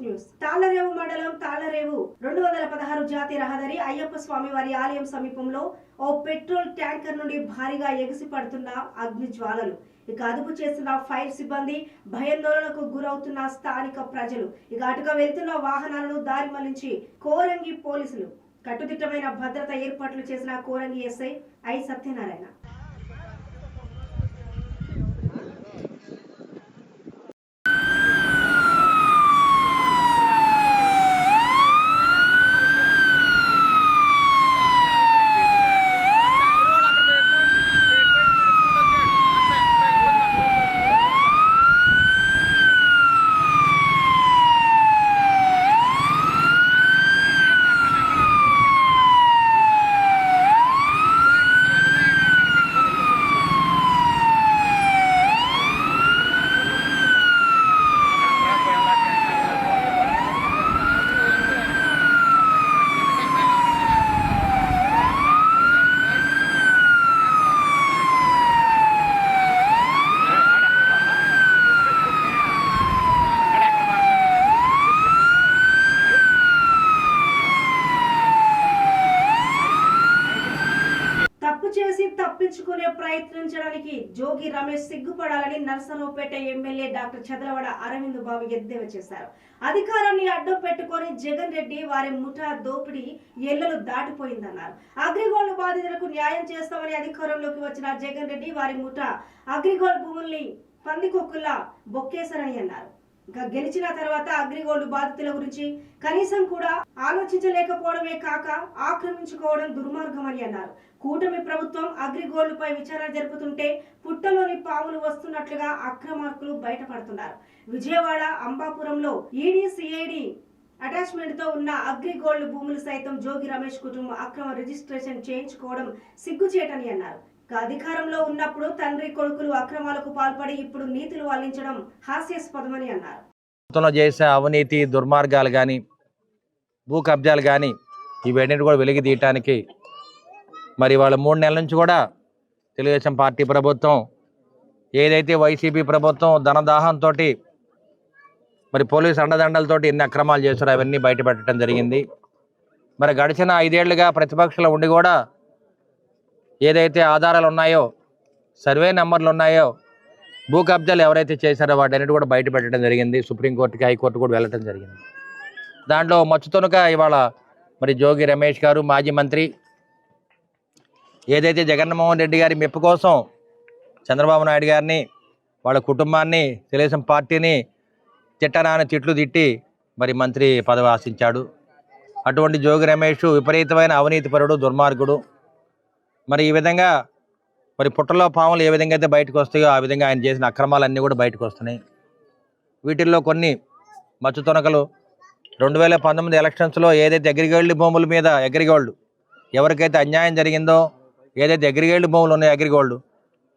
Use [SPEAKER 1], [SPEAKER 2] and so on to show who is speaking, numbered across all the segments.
[SPEAKER 1] News. Thallarevu మండలం తాళ్లరేవు 216 జాతీయ రహదారి అయ్యప్ప స్వామి వారి ఆలయం సమీపంలో ఓ పెట్రోల్ ట్యాంకర్ నుండి భారీగా ఎగిసి పడుతున్న అగ్ని జ్వాలలు. ఇక అదుపు చేస్తున్న ఫైర్ సిబ్బంది భయాందోళనకు గురవుతున్న స్థానిక ప్రజలు. ఇక అటుగా వెళ్తున్న వాహనాలను దారి మళ్లించి కోరంగి పోలీసులు కట్టుదిట్టమైన భద్రత ఏర్పాట్లు చేసిన కోరంగి ఎస్ఐ ఐ సత్యనారాయణ. తప్పించుకునే ప్రయత్నించడానికి జోగి రమేష్ సిగ్గుపడాలని నర్సరావుపేట ఎమ్మెల్యే డాక్టర్ చదలవాడ అరవింద్ బాబు ఎద్దేవా చేశారు. అధికారాన్ని అడ్డం పెట్టుకుని జగన్ రెడ్డి వారి ముఠా దోపిడీ ఎల్లలు దాటిపోయిందన్నారు. అగ్రిగోల్డ్ బాధితులకు న్యాయం చేస్తామని అధికారంలోకి వచ్చిన జగన్ రెడ్డి వారి ముఠా అగ్రిగోల్డ్ భూముల్ని పందికొక్కుల్లా బొక్కేశారని అన్నారు. గెలిచిన తర్వాత అగ్రిగోల్డ్ బాధితుల గురించి కనీసం కూడా ఆలోచించలేకపోవడమే కాక ఆక్రమించుకోవడం దుర్మార్గమని అన్నారు. కూటమి ప్రభుత్వం అగ్రిగోల్డ్ పై విచారణ జరుపుతుంటే పుట్టలోని పాములు వస్తున్నట్లుగా అక్రమార్కులు బయటపడుతున్నారు. విజయవాడ అంబాపురంలో ఈడీ సిఐడి అటాచ్మెంట్ తో ఉన్న అగ్రిగోల్డ్ భూములు సైతం జోగి రమేష్ కుటుంబం అక్రమ రిజిస్ట్రేషన్ చేయించుకోవడం సిగ్గుచేటని అన్నారు. అధికారంలో ఉన్నప్పుడు తండ్రి కొడుకులు అక్రమాలకు పాల్పడి ఇప్పుడు నీతులు వల్లించడం హాస్యాస్పదమని అన్నారు.
[SPEAKER 2] చేసే అవినీతి దుర్మార్గాలు కానీ భూ కబ్జాలు కానీ ఇవన్నిటి కూడా వెలికి తీయటానికి మరి వాళ్ళ 3 నెలల నుంచి కూడా తెలుగుదేశం పార్టీ ప్రభుత్వం ఏదైతే వైసీపీ ప్రభుత్వం ధనదాహంతో మరి పోలీసు అండదండలతోటి ఎన్ని అక్రమాలు చేశారో అవన్నీ బయటపెట్టడం జరిగింది. మరి గడిచిన 5 ఏళ్లుగా ప్రతిపక్షంలో ఉండి కూడా ఏదైతే ఆధారాలు ఉన్నాయో సర్వే నెంబర్లు ఉన్నాయో భూ కబ్జాలు ఎవరైతే చేశారో వాటన్నిటి కూడా బయట పెట్టడం జరిగింది. సుప్రీంకోర్టుకి హైకోర్టు కూడా వెళ్ళటం జరిగింది. దాంట్లో మచ్చుతోనుక ఇవాళ మరి జోగి రమేష్ గారు మాజీ మంత్రి ఏదైతే జగన్మోహన్ రెడ్డి గారి మెప్పు కోసం చంద్రబాబు నాయుడు గారిని వాళ్ళ కుటుంబాన్ని తెలుగుదేశం పార్టీని తిట్టరాని తిట్లు తిట్టి మరి మంత్రి పదవి ఆశించాడు. అటువంటి జోగి రమేష్ విపరీతమైన అవినీతిపరుడు దుర్మార్గుడు. మరి ఈ విధంగా మరి పుట్టలో పాములు ఏ విధంగా అయితే బయటకు వస్తాయో ఆ విధంగా ఆయన చేసిన అక్రమాలన్నీ కూడా బయటకు వస్తున్నాయి. వీటిల్లో కొన్ని మచ్చుతొనకలు 2019 ఎలక్షన్స్లో ఏదైతే అగ్రిగోల్డ్ భూముల మీద అగ్రిగోల్డ్ ఎవరికైతే అన్యాయం జరిగిందో ఏదైతే అగ్రిగోల్డ్ భూములు ఉన్నాయో అగ్రిగోల్డ్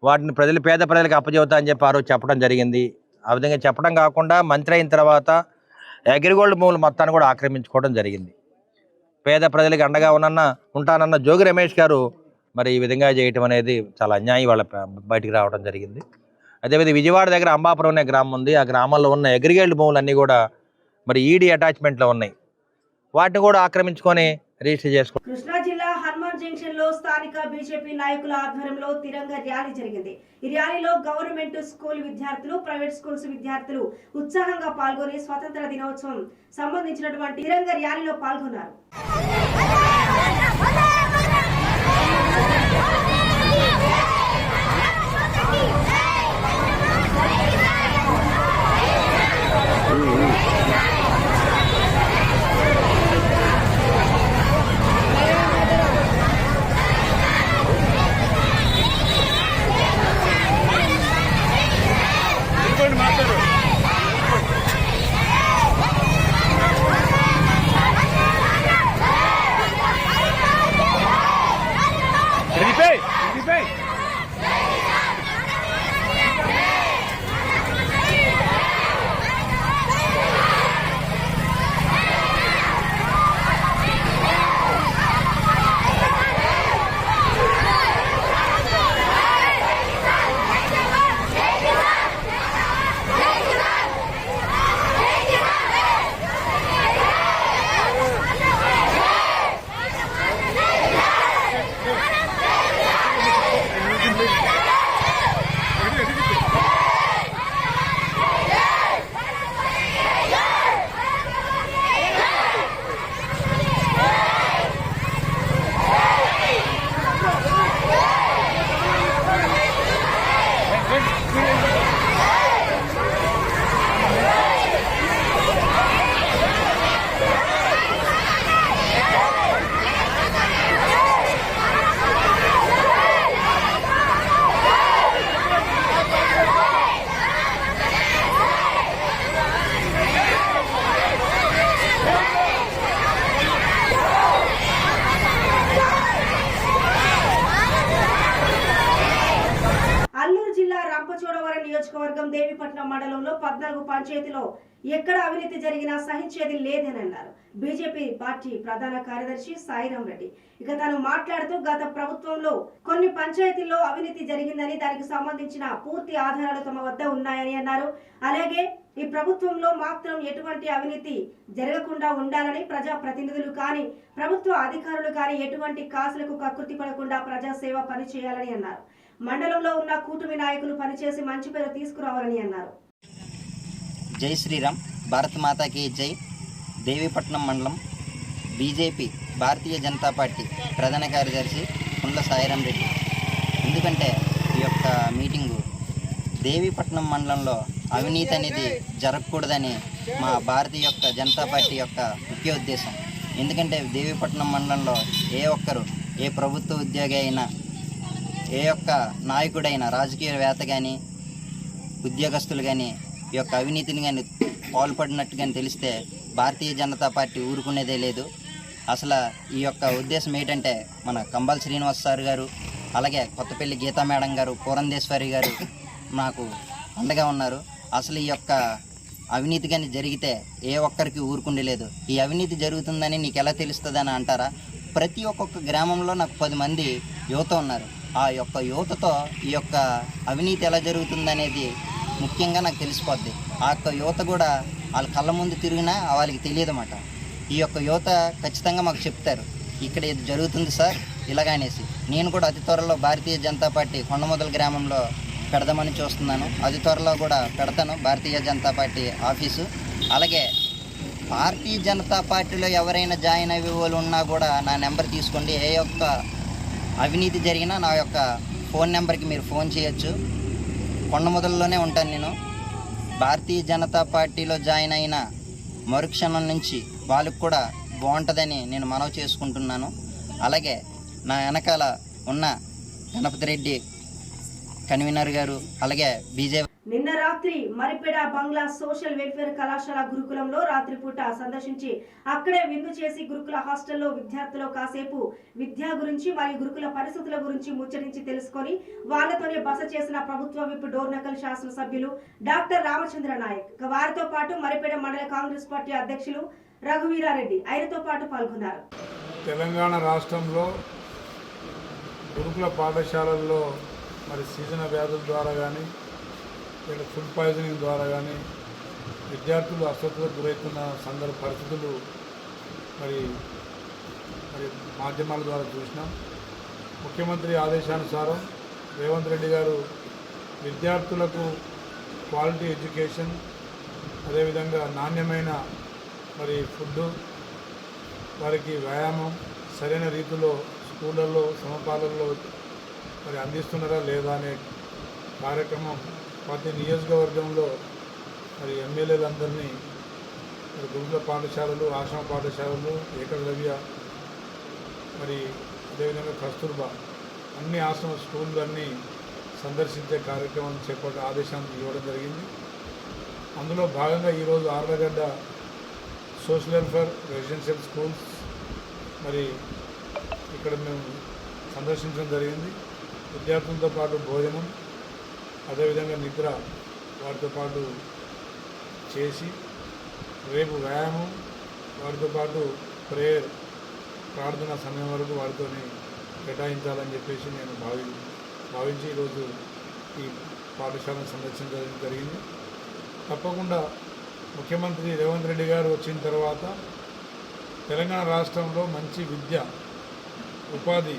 [SPEAKER 2] వాటిని పేద ప్రజలకు అప్పచెబుతా అని చెప్పి ఆ రోజు చెప్పడం జరిగింది. ఆ విధంగా చెప్పడం కాకుండా మంత్రి అయిన తర్వాత అగ్రిగోల్డ్ భూములు మొత్తాన్ని కూడా ఆక్రమించుకోవడం జరిగింది. పేద ప్రజలకు అండగా ఉంటానన్న జోగి రమేష్ గారు మరి ఈ విధంగా చేయటం అనేది చాలా అన్యాయం వాళ్ళ బయటికి రావడం జరిగింది. అదేవిధంగా విజయవాడ దగ్గర అంబాపురం అనే గ్రామం ఉంది. ఆ గ్రామంలో ఉన్న అగ్రిగోల్డ్ భూములన్నీ కూడా మరి ఈడీ అటాచ్మెంట్లో ఉన్నాయి. వాటిని కూడా ఆక్రమించుకొని రిజిస్టర్ చేసుకున్నారు.
[SPEAKER 1] కృష్ణా జిల్లా హనుమాన్ జంక్షన్ లో స్థానిక బీజేపీ నాయకుల ఆధ్వర్యంలో తిరంగ ర్యాలీ జరిగింది. ఈ ర్యాలీలో గవర్నమెంట్ స్కూల్ విద్యార్థులు ప్రైవేట్ స్కూల్స్ విద్యార్థులు ఉత్సాహంగా పాల్గొని స్వతంత్ర దినోత్సవం సంబంధించినటువంటి తిరంగ ర్యాలీలో పాల్గొన్నారు. దేవీపట్నం మండలంలో 14 పంచాయతీలో ఎక్కడ అవినీతి జరిగినా సహించేది లేదని అన్నారు బీజేపీ పార్టీ ప్రధాన కార్యదర్శి సాయిరాం రెడ్డి. ఇక తాను మాట్లాడుతూ గత ప్రభుత్వంలో కొన్ని పంచాయతీల్లో అవినీతి జరిగిందని దానికి సంబంధించిన పూర్తి ఆధారాలు తమ వద్ద ఉన్నాయని అన్నారు. అలాగే ఈ ప్రభుత్వంలో మాత్రం ఎటువంటి అవినీతి జరగకుండా ఉండాలని ప్రజా ప్రతినిధులు కానీ ప్రభుత్వ అధికారులు కానీ ఎటువంటి కాసులకు కక్కుర్తి పడకుండా ప్రజాసేవ పనిచేయాలని అన్నారు. మండలంలో ఉన్న కూటమి నాయకులు పనిచేసి మంచి పేరు తీసుకురావాలని అన్నారు.
[SPEAKER 3] జై శ్రీరామ్, భారత్ మాతాకి జై. దేవీపట్నం మండలం బీజేపీ భారతీయ జనతా పార్టీ ప్రధాన కార్యదర్శి కుండ్ల సాయిరాం రెడ్డి. ఎందుకంటే ఈ యొక్క మీటింగు దేవీపట్నం మండలంలో అవినీతి అనేది జరగకూడదని మా భారతీయ జనతా పార్టీ యొక్క ముఖ్య ఉద్దేశం. ఎందుకంటే దేవీపట్నం మండలంలో ఏ ఒక్కరు, ఏ ప్రభుత్వ ఉద్యోగి అయినా, ఏ ఒక్క నాయకుడైనా, రాజకీయవేత్త కానీ, ఉద్యోగస్తులు కానీ ఈ యొక్క అవినీతిని కానీ పాల్పడినట్టు కానీ తెలిస్తే భారతీయ జనతా పార్టీ ఊరుకునేదే లేదు. అసలు ఈ యొక్క ఉద్దేశం ఏంటంటే మన కంబాల శ్రీనివాస్ సార్ గారు, అలాగే కొత్తపల్లి గీతా మేడం గారు, పురంధేశ్వరి గారు నాకు అండగా ఉన్నారు. అసలు ఈ యొక్క అవినీతి కానీ జరిగితే ఏ ఒక్కరికి ఊరుకుండలేదు. ఈ అవినీతి జరుగుతుందని నీకు ఎలా తెలుస్తుందని అంటారా? ప్రతి ఒక్కొక్క గ్రామంలో నాకు 10 మంది యువత ఉన్నారు. ఆ యొక్క యువతతో ఈ యొక్క అవినీతి ఎలా జరుగుతుందనేది ముఖ్యంగా నాకు తెలిసిపోద్ది. ఆ యొక్క యువత కూడా వాళ్ళ కళ్ళ ముందు తిరిగినా వాళ్ళకి తెలియదు అన్నమాట. ఈ యొక్క యువత ఖచ్చితంగా మాకు చెప్తారు, ఇక్కడ ఇది జరుగుతుంది సార్ ఇలాగనేసి. నేను కూడా అతి త్వరలో భారతీయ జనతా పార్టీ కొండమొదల గ్రామంలో పెడదామని చూస్తున్నాను. అతి త్వరలో కూడా పెడతాను భారతీయ జనతా పార్టీ ఆఫీసు. అలాగే భారతీయ జనతా పార్టీలో ఎవరైనా జాయిన్ అయ్యే వాళ్ళు ఉన్నా కూడా నా నెంబర్ తీసుకోండి. ఏ యొక్క అవినీతి జరిగినా నా యొక్క ఫోన్ నెంబర్కి మీరు ఫోన్ చేయొచ్చు. కొండమొదలలోనే ఉంటాను నేను. భారతీయ జనతా పార్టీలో జాయిన్ అయిన మరుక్షణం నుంచి వాళ్ళకు కూడా బాగుంటుందని నేను మనవి చేసుకుంటున్నాను. అలాగే నా వెనకాల ఉన్న గణపతి రెడ్డి కన్వీనర్ గారు, అలాగే బీజేపీ.
[SPEAKER 1] నిన్న రాత్రి మరిపేడ బంగ్లా సోషల్ వెల్ఫేర్ కళాశాల గురుకులంలో రాత్రిపూట సందర్శించి అక్కడే విందు చేసి గురుకుల హాస్టల్లో విద్యార్థులు కాసేపు విద్య గురించి మరియు గురుకుల పరిస్థితుల గురించి ముచ్చరించి తెలుసుకొని వాళ్లతోనే బస చేసిన ప్రభుత్వ విప్ డోర్నకల్ శాసనసభ్యులు డాక్టర్ రామచంద్ర నాయక్. వారితో పాటు మరిపేడ మండల కాంగ్రెస్ పార్టీ అధ్యక్షులు రఘువీరారెడ్డి ఆయనతో పాటు పాల్గొన్నారు.
[SPEAKER 4] తెలంగాణ రాష్ట్రంలో గురుకుల పాఠశాలల్లో మరి సీజన వ్యాధుల ద్వారా కానీ లేదా ఫుడ్ పాయిజనింగ్ ద్వారా కానీ విద్యార్థులు అస్వస్థతకు గురవుతున్న పరిస్థితులు మరి మాధ్యమాల ద్వారా చూసినాం. ముఖ్యమంత్రి ఆదేశానుసారం రేవంత్ రెడ్డి గారు విద్యార్థులకు క్వాలిటీ ఎడ్యుకేషన్, అదేవిధంగా నాణ్యమైన మరి ఫుడ్డు, వారికి వ్యాయామం సరైన రీతిలో స్కూళ్ళల్లో సమపాలనలో మరి అందిస్తున్నారా లేదా అనే కార్యక్రమం ప్రతి నియోజకవర్గంలో మరి ఎమ్మెల్యేలందరినీ మరి గురుకుల పాఠశాలలు, ఆశ్రమ పాఠశాలలు, ఏకలవ్య మరి అదేవిధంగా కస్తూర్బా అన్ని ఆశ్రమ స్కూళ్ళన్నీ సందర్శించే కార్యక్రమం చేపట్టే ఆదేశం ఇవ్వడం జరిగింది. అందులో భాగంగా ఈరోజు Allagadda social welfare residential schools మరి ఇక్కడ మేము సందర్శించడం జరిగింది. విద్యార్థులతో పాటు భోజనం, అదేవిధంగా నిద్ర వారితో పాటు చేసి రేపు వ్యాయామం, వారితో పాటు ప్రేయర్ ప్రార్థన సమయం వరకు వారితో కేటాయించాలని చెప్పేసి నేను భావించి ఈరోజు ఈ పాఠశాలను సందర్శించడం జరిగింది. తప్పకుండా ముఖ్యమంత్రి రేవంత్ రెడ్డి గారు వచ్చిన తర్వాత తెలంగాణ రాష్ట్రంలో మంచి విద్య, ఉపాధి,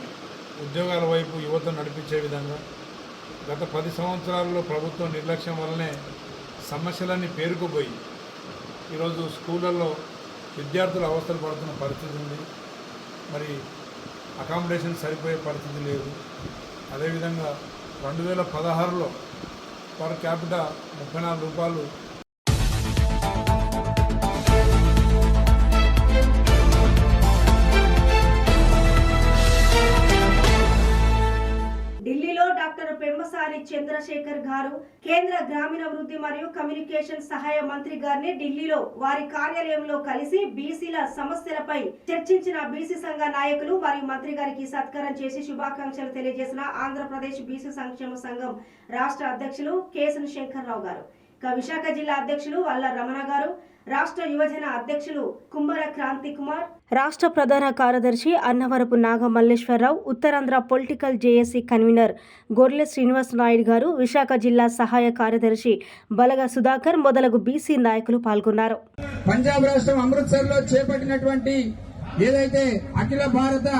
[SPEAKER 4] ఉద్యోగాల వైపు యువత నడిపించే విధంగా గత 10 సంవత్సరాల్లో ప్రభుత్వం నిర్లక్ష్యం వల్లనే సమస్యలన్నీ పేరుకుపోయి ఈరోజు స్కూళ్ళల్లో విద్యార్థులు అవస్థలు పడుతున్న పరిస్థితి ఉంది. మరి అకామిడేషన్ సరిపోయే పరిస్థితి లేదు. అదేవిధంగా 2016లో పర్ క్యాపిటా 34 రూపాయలు
[SPEAKER 1] పెమ్మసాని చంద్రశేఖర్ గారు కేంద్ర గ్రామీణాభివృద్ధి మరియు కమ్యూనికేషన్ సహాయ మంత్రి గారిని ఢిల్లీలో వారి కార్యాలయంలో కలిసి బీసీల సమస్యలపై చర్చించిన బీసీ సంఘ నాయకులు మరియు మంత్రి గారికి సత్కారం చేసి శుభాకాంక్షలు తెలియజేసిన ఆంధ్రప్రదేశ్ బీసీ సంక్షేమ సంఘం రాష్ట్ర అధ్యక్షులు కేసన్ శంకర్రావు గారు. ఇక విశాఖ జిల్లా అధ్యక్షులు వల్ల రమణ గారు, రాష్ట్ర యువజన అధ్యక్షులు కుమ్మర క్రాంతి కుమార్, రాష్ట్ర ప్రధాన కార్యదర్శి Annavarapu Naga Malleswararao, Uttarandhra political JAC convener Gorle Srinivas Naidu గారు, విశాఖ జిల్లా సహాయ కార్యదర్శి బలగ సుధాకర్ మొదలగు బీసీ నాయకులు పాల్గొన్నారు.
[SPEAKER 5] పంజాబ్ రాష్ట్రం అమృత్సర్ లో చేపట్టినటువంటి ఏదైతే అఖిల భారత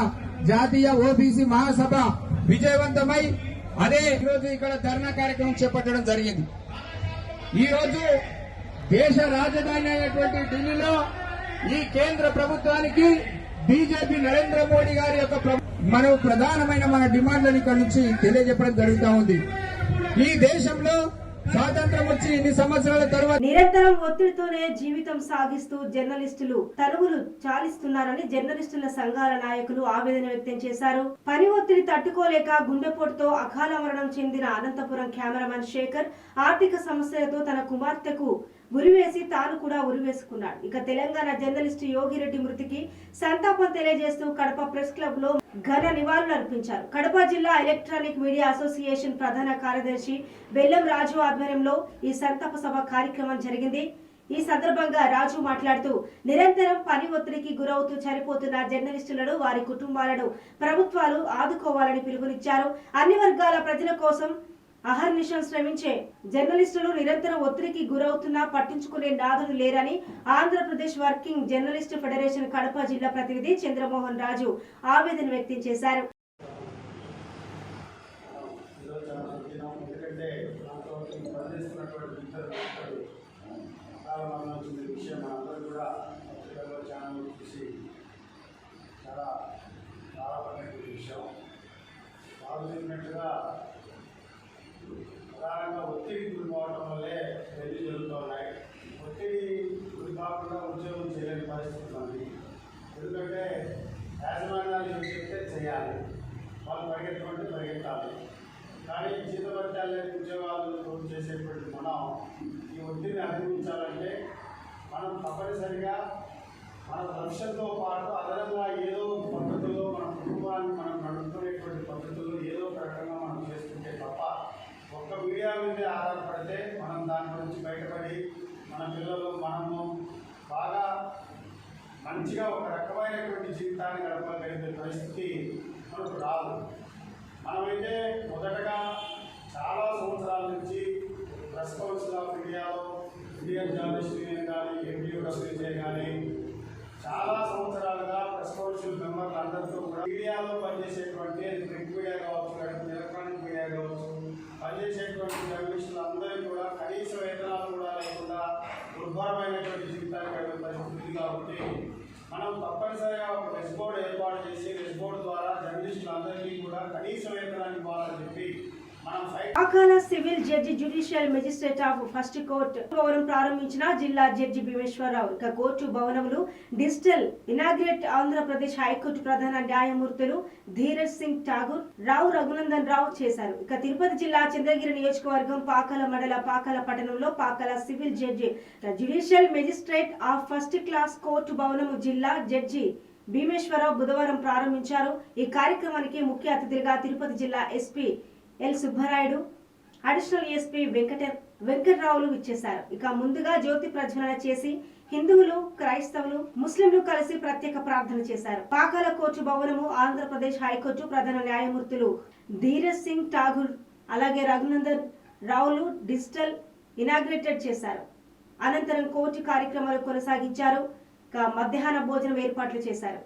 [SPEAKER 5] జాతీయ ఓబీసీ మహాసభ విజయవంతమై అదే ఈరోజు ఇక్కడ ధర్నా కార్యక్రమం చేపట్టడం జరిగింది. ఈ రోజు దేశ రాజధాని అయినటువంటి ఢిల్లీలో ఈ కేంద్ర ప్రభుత్వానికి బీజేపీ నరేంద్ర మోడీ గారి యొక్క మనం ప్రధానమైన మన డిమాండ్లను ఇక్కడ నుంచి తెలియజెప్పడం జరుగుతూ ఉంది. ఈ దేశంలో స్వాతంత్రం వచ్చి ఇన్ని సంవత్సరాల తర్వాత
[SPEAKER 1] నిరంతరం ఒత్తిడితోనే జీవితం సాగిస్తూ జర్నలిస్టులు తనువులు చాలిస్తున్నారని జర్నలిస్టుల సంఘాల నాయకులు ఆవేదన వ్యక్తం చేశారు. పని ఒత్తిడి తట్టుకోలేక గుండెపోటుతో అకాల మరణం చెందిన అనంతపురం కెమెరామెన్ శేఖర్ ఆర్థిక సమస్యలతో తన కుమార్తెకు ఉరివేసి తాను కూడా ఉరివేసుకున్నాడు. ఇక తెలంగాణ జర్నలిస్టు యోగిరెడ్డి మృతికి సంతాపం తెలియజేస్తూ కడప ప్రెస్ క్లబ్ లో ఘన నివాళులు అర్పించారు. కడప జిల్లా ఎలక్ట్రానిక్ మీడియా అసోసియేషన్ ప్రధాన కార్యదర్శి బెల్లం రాజు ఆధ్వర్యంలో ఈ సంతాప సభ కార్యక్రమం జరిగింది. ఈ సందర్భంగా రాజు మాట్లాడుతూ నిరంతరం పని ఒత్తిడికి గురవుతూ చనిపోతున్న జర్నలిస్టులను, వారి కుటుంబాలను ప్రభుత్వాలు ఆదుకోవాలని పిలుపునిచ్చారు. అన్ని వర్గాల ప్రజల కోసం అహర్నిశం శ్రమించే జర్నలిస్టులు నిరంతరం ఒత్తిడికి గురవుతున్నా పట్టించుకునే నాదులు లేరని Andhra Pradesh working journalist federation Kadapa జిల్లా ప్రతినిధి చంద్రమోహన్ రాజు ఆవేదన వ్యక్తం చేశారు.
[SPEAKER 6] ప్రధానంగా ఒత్తిడి గురిపోవడం వల్లే పెళ్లి జరుగుతున్నాయి. ఒత్తిడి గురి కాకుండా ఉద్యోగం చేయలేని పరిస్థితి ఉంది. ఎందుకంటే యాజమాన్యాలు చెప్తే చేయాలి, వాళ్ళు పరిగెత్తమంటే పరిగెత్తాలి. కానీ జీతభత్యాలు లేని ఉద్యోగాలు చేసేటువంటి మనం ఈ ఒత్తిడిని అధిగమించాలంటే మనం తప్పనిసరిగా మన లక్ష్యంతో పాటు అదనంగా ఏదో పద్ధతుల్లో మన కుటుంబాన్ని మనం నడుపుకునేటువంటి పద్ధతుల్లో ఏదో ఒక రకంగా మనం చేస్తుంటే తప్ప ఒక్క మీడియా మీదే ఆధారపడితే మనం దాని గురించి బయటపడి మన పిల్లలు మనము బాగా మంచిగా ఒక రకమైనటువంటి జీవితాన్ని గడపగలిగే పరిస్థితి మనకు రాదు. మనమైతే మొదటగా చాలా సంవత్సరాల నుంచి ప్రెస్ కౌన్సిల్ ఆఫ్ ఇండియాలో ఇండియన్ జర్నలిస్ట్ యూనియన్ కానీ ఎంపీయూడబ్ల్యూజే కానీ చాలా సంవత్సరాలుగా ప్రెస్ కౌన్సిల్ మెంబర్లు అందరితో కూడా మీడియాలో పనిచేసేటువంటి ప్రింట్ మీడియా కావచ్చు, ఎలక్ట్రానిక్ మీడియా కావచ్చు, పనిచేసేటువంటి జర్నలిస్టులు అందరికీ కూడా కనీస వేతనాలు కూడా లేకుండా దుర్భరమైనటువంటి జీవితాన్ని గడిపే పరిస్థితి కాబట్టి మనం తప్పనిసరిగా ఒక రెస్ బోర్డు ఏర్పాటు చేసి రెస్ బోర్డు ద్వారా జర్నలిస్టులందరికీ కూడా కనీస వేతనాన్ని ఇవ్వాలని చెప్పి
[SPEAKER 1] అకాల civil judge judicial magistrate of first court భవనం ప్రారంభించిన జిల్లా జడ్జి భీమేశ్వరరావు. ఇక కోర్టు భవనములు డిజిటల్ ఇనాగ్రేట్ ఆంధ్రప్రదేశ్ హైకోర్టు ప్రధాన న్యాయమూర్తులు ధీరజ్ సింగ్ ఠాగూర్, రావు రఘునందన్ రావు చేశారు. ఇక తిరుపతి జిల్లా చంద్రగిరి నియోజకవర్గం పాకాల మండల పాకాల పట్టణంలో Pakala civil judge judicial magistrate of first class court భవనము జిల్లా జడ్జి భీమేశ్వరరావు బుధవారం ప్రారంభించారు. ఈ కార్యక్రమానికి ముఖ్య అతిథులుగా తిరుపతి జిల్లా SP L Subbarayudu, additional SP వెంకట్రావులు ఇచ్చేశారు. ఇక ముందుగా జ్యోతి ప్రజ్వలన చేసి హిందువులు, క్రైస్తవులు, ముస్లింలు కలిసి ప్రత్యేక ప్రార్థన చేశారు. పాకాల కోర్టు భవనము ఆంధ్రప్రదేశ్ హైకోర్టు ప్రధాన న్యాయమూర్తులు ధీరజ్ సింగ్ ఠాగూర్ అలాగే రఘునందన్ రావులు డిజిటల్ ఇనాగ్రేటెడ్ చేశారు. అనంతరం కోర్టు కార్యక్రమాలు కొనసాగించారు. ఇక మధ్యాహ్న భోజనం ఏర్పాట్లు చేశారు.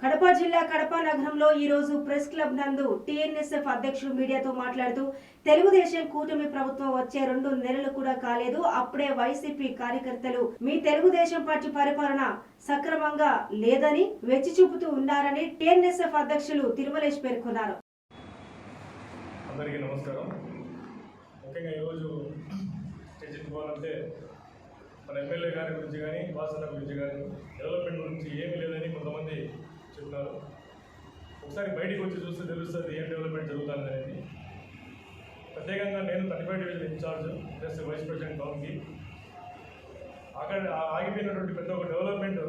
[SPEAKER 1] కడప జిల్లా కడప నగరంలో ఈ రోజు ప్రెస్ క్లబ్ నందు టీఎన్ఎస్ఎఫ్ అధ్యక్షుడు మీడియాతో మాట్లాడుతూ తెలుగుదేశం కూటమి ప్రభుత్వం వచ్చే 2 నెలలు కూడా కాలేదు, అప్పుడే వైసీపీ కార్యకర్తలు మీ తెలుగుదేశం పార్టీ పరిపాలన సక్రమంగా లేదని వెచ్చి చూపుతూ ఉన్నారని టీఎన్ఎస్ఎఫ్ అధ్యక్షులు తిరుమలేష్ పేర్కొన్నారు.
[SPEAKER 7] అందరికీ నమస్కారం. ముఖ్యంగా ఈరోజు చర్చించుకోవాలంటే మన ఎమ్మెల్యే గారి గురించి కానీ వాసన గురించి కానీ డెవలప్మెంట్ గురించి ఏమీ లేదని కొంతమంది చెప్తున్నారు. ఒకసారి బయటికి వచ్చి చూస్తే తెలుస్తుంది ఏం డెవలప్మెంట్ జరుగుతుంది అనేది. ప్రత్యేకంగా నేను 35 division in charge plus vice president టౌన్కి అక్కడ ఆగిపోయినటువంటి ప్రతి ఒక్క డెవలప్మెంట్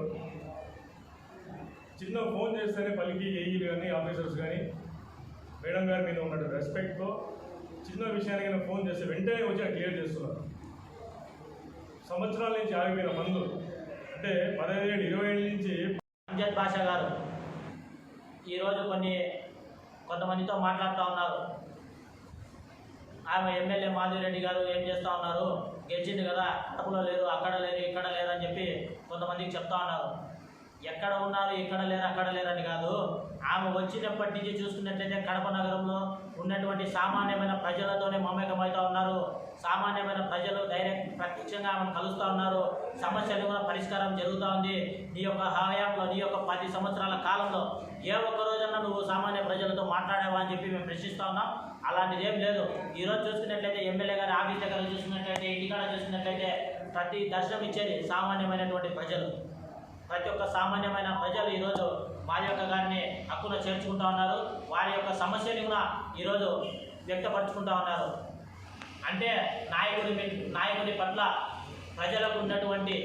[SPEAKER 7] చిన్న ఫోన్ చేస్తేనే పలికి ఏఈలు కానీ ఆఫీసర్స్ కానీ మేడం గారి మీద ఉన్నటువంటి రెస్పెక్ట్తో చిన్న విషయానికి ఫోన్ చేస్తే వెంటనే వచ్చి క్లియర్ చేస్తున్నారు. సంవత్సరాల నుంచి ఆగిపోయిన మందు అంటే 15 ఏళ్ళు 20 ఏళ్ళ నుంచి
[SPEAKER 8] అంజద్ బాషా గారు ఈరోజు కొంతమందితో మాట్లాడుతూ ఉన్నారు. ఆమె ఎమ్మెల్యే మాధవిరెడ్డి గారు ఏం చేస్తూ ఉన్నారు, గెలిచింది కదా, కడపలో లేరు, అక్కడ లేరు, ఇక్కడ లేరు అని చెప్పి కొంతమందికి చెప్తా ఉన్నారు. ఎక్కడ ఉన్నారు, ఇక్కడ లేరు, అక్కడ లేరని కాదు, ఆమె వచ్చినప్పటి నుంచి చూసుకున్నట్లయితే కడప నగరంలో ఉన్నటువంటి సామాన్యమైన ప్రజలతోనే మమేకమవుతూ ఉన్నారు. సామాన్యమైన ప్రజలు ప్రత్యక్షంగా ఆమెను కలుస్తూ ఉన్నారు. సమస్యలు కూడా పరిష్కారం జరుగుతూ ఉంది. నీ యొక్క హయాంలో, నీ యొక్క 10 సంవత్సరాల కాలంలో ఏ ఒక్క రోజన్నా నువ్వు సామాన్య ప్రజలతో మాట్లాడావా అని చెప్పి మేము ప్రశ్నిస్తూ ఉన్నాం. అలాంటిది ఏం లేదు. ఈరోజు చూసుకున్నట్లయితే ఎమ్మెల్యే గారి ఆఫీస్ దగ్గర చూసుకున్నట్లయితే, ఇంటికాడ చూసుకున్నట్లయితే ప్రతి దర్శనం ఇచ్చేది సామాన్యమైనటువంటి ప్రజలు. ప్రతి ఒక్క సామాన్యమైన ప్రజలు ఈరోజు వారి యొక్క గారిని హక్కున చేర్చుకుంటూ ఉన్నారు. వారి యొక్క సమస్యని కూడా ఈరోజు వ్యక్తపరుచుకుంటూ ఉన్నారు. అంటే నాయకుడి పట్ల ప్రజలకు ఉన్నటువంటి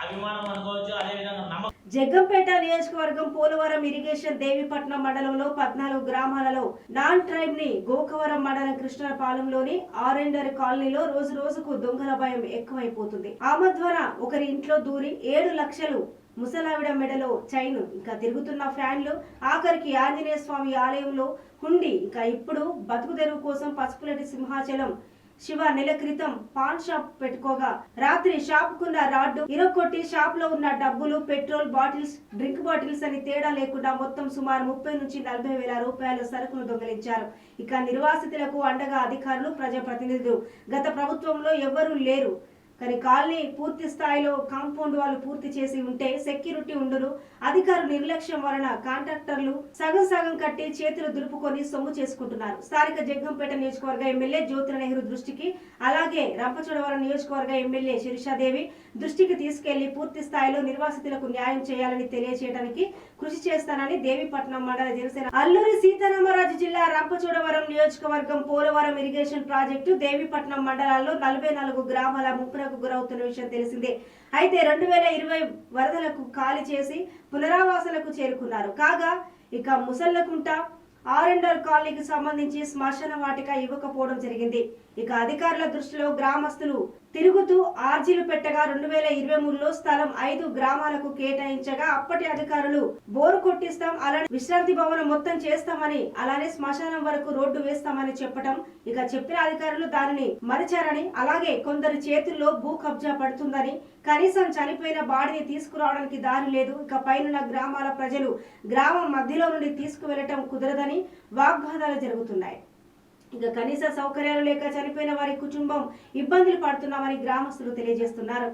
[SPEAKER 8] అభిమానం అనుకోవచ్చు, అదేవిధంగా నమ్మకం.
[SPEAKER 1] జగ్గంపేట నియోజకవర్గం పోలవరం ఇరిగేషన్ దేవీపట్నం మండలంలో 14 గ్రామాలలో నాన్ ట్రైబ్ ని గోకవరం మండలం కృష్ణపాలెంలోని ఆరెండర్ కాలనీలో రోజు రోజుకు దొంగల భయం ఎక్కువైపోతుంది. ఆమద్వర ఒకరి ఇంట్లో దూరి 7 లక్షలు ముసలావిడ మెడలో చైన్, ఇంకా తిరుగుతున్న ఫ్యాన్లు, ఆఖరికి ఆంజనేయ స్వామి ఆలయంలో హుండి, ఇంకా ఇప్పుడు బతుకు తెరువు కోసం పసుపులటి సింహాచలం శివ నెల క్రితం పాన్ షాప్ పెట్టుకోగా రాత్రి షాప్ కున్న రాడ్డు ఇరొకొట్టి షాప్ లో ఉన్న డబ్బులు, పెట్రోల్ బాటిల్స్, డ్రింక్ బాటిల్స్ అని తేడా లేకుండా మొత్తం సుమారు 30 నుంచి 40 వేల రూపాయల సరుకును దొంగిలించారు. ఇక నిర్వాసితులకు అండగా అధికారులు, ప్రజాప్రతినిధులు గత ప్రభుత్వంలో ఎవ్వరూ లేరు. కానీ కాలనీ పూర్తి స్థాయిలో కాంపౌండ్ వాళ్ళు పూర్తి చేసి ఉంటే సెక్యూరిటీ ఉండును. అధికారుల నిర్లక్ష్యం వలన కాంట్రాక్టర్లు సగం కట్టి చేతులు దులుపుకొని సొమ్ము చేసుకుంటున్నారు. స్థానిక జగ్గంపేట నియోజకవర్గ ఎమ్మెల్యే జ్యోతుల నెహ్రూ దృష్టికి, అలాగే రంపచోడవరం నియోజకవర్గ ఎమ్మెల్యే శిరీషాదేవి దృష్టికి తీసుకెళ్లి పూర్తి స్థాయిలో నిర్వాసితులకు న్యాయం చేయాలని తెలియజేయడానికి కృషి చేస్తానని దేవీపట్నం మండల జనసేన అల్లూరి సీతారామరాజు జిల్లా రంపచోడవరం నియోజకవర్గం పోలవరం ఇరిగేషన్ ప్రాజెక్టు దేవీపట్నం మండలాల్లో 44 గ్రామాల ముప్పురకు గురవుతున్న విషయం తెలిసిందే. అయితే 2020 వరదలకు ఖాళీ చేసి పునరావాసాలకు చేరుకున్నారు. కాగా ఇక ముసల్లకుంట ఆరెండర్ కాలనీకి సంబంధించి శ్మశాన వాటిక ఇవ్వకపోవడం జరిగింది. ఇక అధికారుల దృష్టిలో గ్రామస్తులు తిరుగుతూ ఆర్జీలు పెట్టగా 2023లో స్థలం 5 గ్రామాలకు కేటాయించగా అప్పటి అధికారులు బోరు కొట్టిస్తాం, అలానే విశ్రాంతి భవనం మొత్తం చేస్తామని, అలానే శ్మశానం వరకు రోడ్డు వేస్తామని చెప్పటం, ఇక చెప్పిన అధికారులు దానిని మరిచారని, అలాగే కొందరి చేతుల్లో భూ కబ్జా పడుతుందని, కనీసం చనిపోయిన బాడీని తీసుకురావడానికి దారి లేదు, ఇక పైన గ్రామాల ప్రజలు గ్రామం మధ్యలో నుండి తీసుకువెళ్లటం కుదరదని వాగ్వాదాలు జరుగుతున్నాయి. ఇక కనీస సౌకర్యాలు లేక చనిపోయిన వారి కుటుంబం ఇబ్బందులు పడుతున్నామని గ్రామస్తులు తెలియజేస్తున్నారు.